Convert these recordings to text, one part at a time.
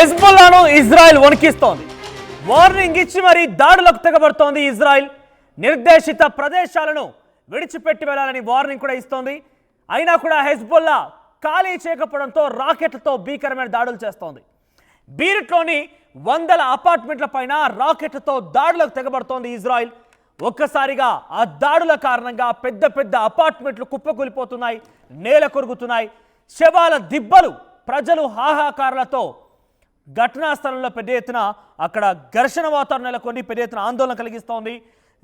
హెజ్బుల్లాను Israel వణికిస్తోంది. Warning ఇచ్చి మరీ దాడులకు తెగబడుతోంది ఇజ్రాయెల్. నిర్దేశిత ప్రదేశాలను విడిచిపెట్టి వెళ్లాలని వార్నింగ్ కూడా ఇస్తోంది. అయినా కూడా హెజ్బుల్లా ఖాళీ చేయకపోవడంతో రాకెట్లతో భీకరమైన దాడులు చేస్తోంది. బీరుట్లోని వందల అపార్ట్మెంట్ల పైన రాకెట్లతో దాడులకు తెగబడుతోంది ఇజ్రాయెల్. ఒక్కసారిగా ఆ దాడుల కారణంగా పెద్ద పెద్ద అపార్ట్మెంట్లు కుప్పకూలిపోతున్నాయి, నేల కొరుగుతున్నాయి. శవాల దిబ్బలు, ప్రజలు హాహాకారాలతో ఘటనా స్థలంలో పెద్ద ఎత్తున అక్కడ ఘర్షణ వాతావరణం నెలకొని పెద్ద ఎత్తున ఆందోళన కలిగిస్తోంది.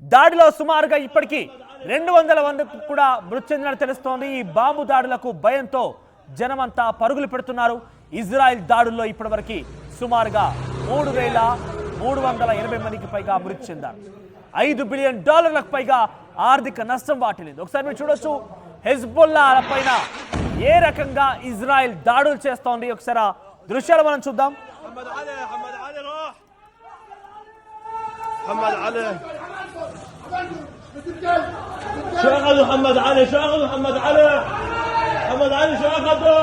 దాడిలో సుమారుగా ఇప్పటికీ 200 మందికి కూడా మృతి చెందినట్టు తెలుస్తోంది. ఈ బాంబు దాడులకు భయంతో జనమంతా పరుగులు పెడుతున్నారు. ఇజ్రాయెల్ దాడుల్లో ఇప్పటివరకు సుమారుగా 3,380 మందికి పైగా మృతి చెందారు. $5 బిలియన్ పైగా ఆర్థిక నష్టం వాటిల్లింది. ఒకసారి మీరు చూడొచ్చు హెజ్బుల్లా పైన ఏ రకంగా ఇజ్రాయెల్ దాడులు చేస్తోంది. ఒకసారి దృశ్యాలు మనం చూద్దాం. شغل محمد علي شغل محمد علي محمد علي شو اخذه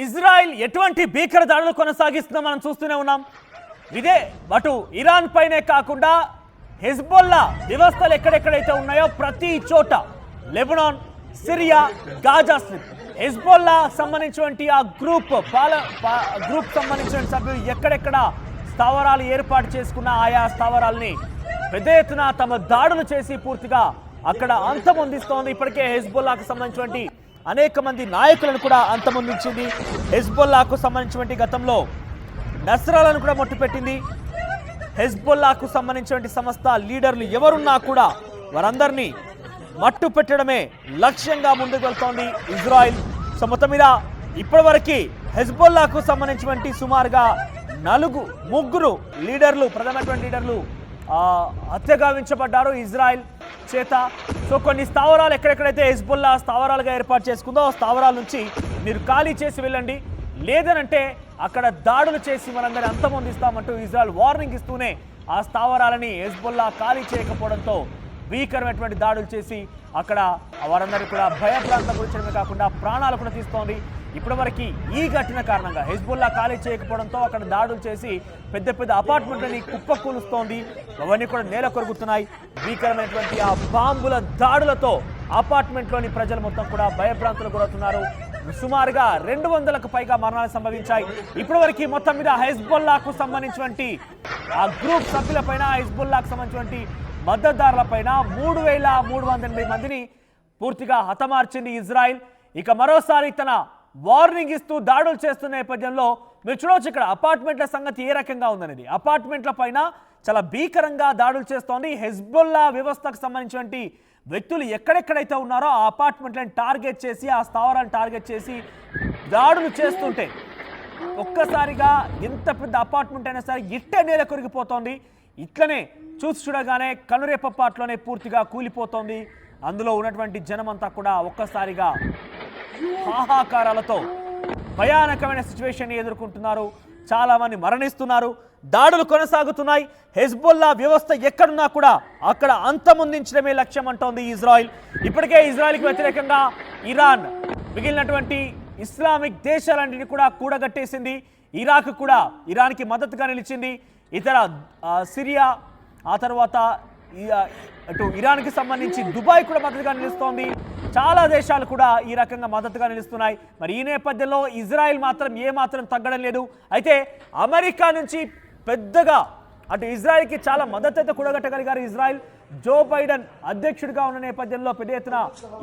ఇజ్రాయెల్ ఎటువంటి భీకర దాడులు కొనసాగిస్తుందో మనం చూస్తూనే ఉన్నాం. ఇదే అటు ఇరాన్ పైనే కాకుండా హెజ్బుల్లా వ్యవస్థలు ఎక్కడెక్కడైతే ఉన్నాయో ప్రతి చోట Lebanon, Syria, Gaza strip, Hezbollah సంబంధించినటువంటి ఆ గ్రూప్ సంబంధించిన సభ్యులు ఎక్కడెక్కడ స్థావరాలు ఏర్పాటు చేసుకున్న ఆయా స్థావరాలని పెద్ద ఎత్తున తమ దాడులు చేసి పూర్తిగా అక్కడ అంతమొందిస్తోంది. ఇప్పటికే హెజ్బుల్లాకు సంబంధించినటువంటి అనేక మంది నాయకులను కూడా అంతమొందించింది. హెజ్బుల్లాకు సంబంధించినటువంటి గతంలో నస్రాలను కూడా మట్టుపెట్టింది. హెజ్బుల్లాకు సంబంధించినటువంటి సంస్థ లీడర్లు ఎవరున్నా కూడా వారందరినీ మట్టు పెట్టడమే లక్ష్యంగా ముందుకు వెళ్తోంది ఇజ్రాయెల్. సో మొత్తం మీద ఇప్పటివరకు హెజ్బుల్లాకు సంబంధించినటువంటి సుమారుగా 3 లీడర్లు, ప్రధానమైనటువంటి లీడర్లు హత్యగావించబడ్డారు ఇజ్రాయెల్ చేత. సో కొన్ని స్థావరాలు ఎక్కడెక్కడైతే హెజ్బుల్లా స్థావరాలుగా ఏర్పాటు చేసుకుందో ఆ స్థావరాల నుంచి మీరు ఖాళీ చేసి వెళ్ళండి, లేదనంటే అక్కడ దాడులు చేసి మనందరినీ అంతమొందిస్తామంటూ ఇజ్రాయెల్ వార్నింగ్ ఇస్తూనే ఆ స్థావరాలని హెజ్బుల్లా ఖాళీ చేయకపోవడంతో భీకరమైనటువంటి దాడులు చేసి అక్కడ వారందరినీ కూడా భయప్రాంతం గురించడమే కాకుండా ప్రాణాలు కూడా తీస్తోంది. ఇప్పటివరకు ఈ ఘటన కారణంగా హెజ్బుల్లా ఖాళీ చేయకపోవడంతో అక్కడ దాడులు చేసి పెద్ద పెద్ద అపార్ట్మెంట్లని కుప్పకూలుస్తోంది. అవన్నీ కూడా నేల కొరుగుతున్నాయి. భీకరమైనటువంటి ఆ బాంబుల దాడులతో అపార్ట్మెంట్లోని ప్రజలు మొత్తం కూడా భయభ్రాంతులకు గురవుతున్నారు. సుమారుగా 200కు పైగా మరణాలు సంభవించాయి. ఇప్పటివరకు మొత్తం మీద హెజ్బుల్లాకు సంబంధించినటువంటి ఆ గ్రూప్ సభ్యులపైన, హెజ్బుల్లాకు సంబంధించినటువంటి మద్దతుదారులపైన 3,380 మందిని పూర్తిగా హతమార్చింది ఇజ్రాయెల్. ఇక మరోసారి తన వార్నింగ్ ఇస్తూ దాడులు చేస్తున్న నేపథ్యంలో మీరు చూడవచ్చు ఇక్కడ అపార్ట్మెంట్ల సంగతి ఏ రకంగా ఉందనేది. అపార్ట్మెంట్ల పైన చాలా భీకరంగా దాడులు చేస్తోంది. హెజ్బుల్లా వ్యవస్థకు సంబంధించినటువంటి వ్యక్తులు ఎక్కడెక్కడైతే ఉన్నారో ఆ అపార్ట్మెంట్లను టార్గెట్ చేసి, ఆ స్థావరాలను టార్గెట్ చేసి దాడులు చేస్తుంటే ఒక్కసారిగా ఎంత పెద్ద అపార్ట్మెంట్ అయినా సరే ఇట్టే నేల కొరిగిపోతోంది. ఇట్లనే చూసి చూడగానే కనురేపపాట్లోనే పూర్తిగా కూలిపోతోంది. అందులో ఉన్నటువంటి జనమంతా కూడా ఒక్కసారిగా హాహాకారాలతో భయానకమైన సిచ్యువేషన్ ఎదుర్కొంటున్నారు. చాలా మంది మరణిస్తున్నారు. దాడులు కొనసాగుతున్నాయి. హెజ్బుల్లా వ్యవస్థ ఎక్కడున్నా కూడా అక్కడ అంతమొందించడమే లక్ష్యం అంటోంది ఇజ్రాయెల్. ఇప్పటికే ఇజ్రాయెల్కి వ్యతిరేకంగా ఇరాన్ మిగిలినటువంటి ఇస్లామిక్ దేశాలన్నింటినీ కూడా కూడగట్టేసింది. ఇరాక్ కూడా ఇరాన్కి మద్దతుగా నిలిచింది. ఇతర సిరియా, ఆ తర్వాత అటు ఇరాన్కి సంబంధించి దుబాయ్ కూడా మద్దతుగా నిలుస్తోంది. చాలా దేశాలు కూడా ఈ రకంగా మద్దతుగా నిలుస్తున్నాయి. మరి ఈ నేపథ్యంలో ఇజ్రాయెల్ మాత్రం ఏమాత్రం తగ్గడం లేదు. అయితే అమెరికా నుంచి పెద్దగా అటు ఇజ్రాయెల్కి చాలా మద్దతు అయితే కూడగట్టగలిగారు ఇజ్రాయెల్. జో బైడెన్ అధ్యక్షుడిగా ఉన్న నేపథ్యంలో పెద్ద ఎత్తున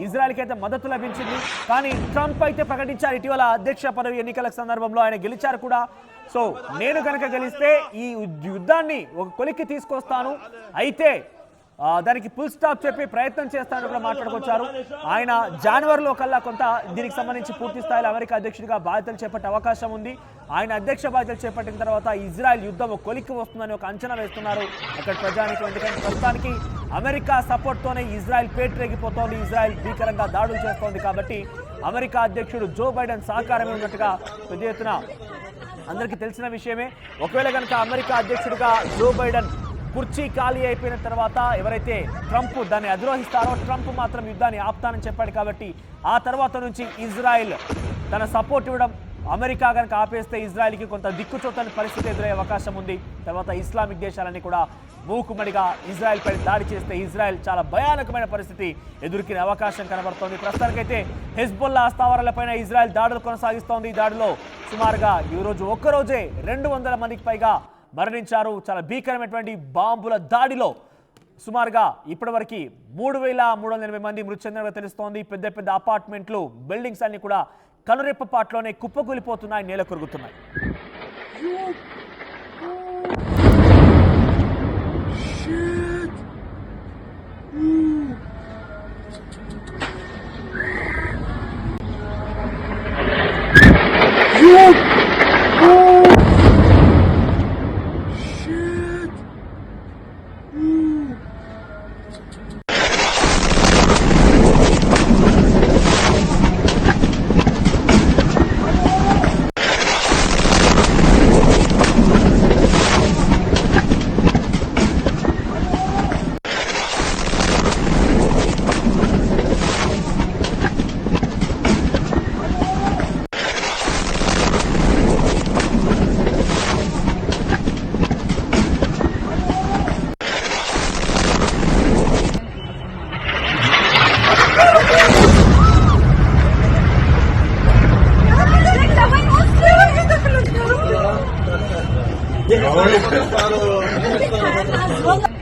ఇజ్రాయెల్కి అయితే మద్దతు లభించింది. కానీ ట్రంప్ అయితే ప్రకటించారు ఇటీవల అధ్యక్ష పదవి ఎన్నికల సందర్భంలో ఆయన గెలిచారు కూడా. సో నేను కనుక గెలిస్తే ఈ యుద్ధాన్ని ఒక కొలిక్కి తీసుకొస్తాను, అయితే దానికి ఫుల్ స్టాప్ చెప్పి ప్రయత్నం చేస్తానని కూడా మాట్లాడుకొచ్చారు. ఆయన జనవరిలో కల్లా కొంత దీనికి సంబంధించి పూర్తి స్థాయిలో అమెరికా అధ్యక్షుడిగా బాధ్యతలు చేపట్టే అవకాశం ఉంది. ఆయన అధ్యక్ష బాధ్యతలు చేపట్టిన తర్వాత ఇజ్రాయెల్ యుద్ధం కొలిక్కి వస్తుందని ఒక అంచనా వేస్తున్నారు అక్కడ ప్రజానికి. ఎందుకంటే ప్రస్తుతానికి అమెరికా సపోర్ట్తోనే ఇజ్రాయెల్ పేటరేగిపోతోంది, ఇజ్రాయెల్ భీకరంగా దాడులు చేస్తోంది. కాబట్టి అమెరికా అధ్యక్షుడు జో బైడెన్ సహకారమే ఉన్నట్టుగా పెద్ద ఎత్తున అందరికీ తెలిసిన విషయమే. ఒకవేళ కనుక అమెరికా అధ్యక్షుడిగా జో బైడెన్ కుర్చీ ఖాళీ అయిపోయిన తర్వాత ఎవరైతే ట్రంప్ దాన్ని అధిరోహిస్తారో ట్రంప్ మాత్రం యుద్ధాన్ని ఆపుతానని చెప్పాడు. కాబట్టి ఆ తర్వాత నుంచి ఇజ్రాయెల్ తన సపోర్ట్ ఇవ్వడం, అమెరికా కనుక ఆపేస్తే ఇజ్రాయెల్కి కొంత దిక్కుచోతని పరిస్థితి ఎదురయ్యే అవకాశం ఉంది. తర్వాత ఇస్లామిక్ దేశాలన్నీ కూడా మూకుమ్మడిగా ఇజ్రాయెల్ పై దాడి చేస్తే ఇజ్రాయెల్ చాలా భయానకమైన పరిస్థితి ఎదుర్కొనే అవకాశం కనబడుతోంది. ప్రస్తుతానికైతే హెజ్బుల్లా స్థావరాలపైన ఇజ్రాయెల్ దాడులు కొనసాగిస్తోంది. ఈ దాడిలో సుమారుగా ఈరోజు ఒక్కరోజే 200 మందికి పైగా మరణించారు. చాలా భీకరమైనటువంటి బాంబుల దాడిలో సుమారుగా ఇప్పటివరకు 3,380 మంది మృతి చెందినట్టుగా తెలుస్తోంది. పెద్ద పెద్ద అపార్ట్మెంట్లు, బిల్డింగ్స్ అన్ని కూడా కనురెప్పపాట్లోనే కుప్పకూలిపోతున్నాయి, నేల కొరుగుతున్నాయి. Vamos.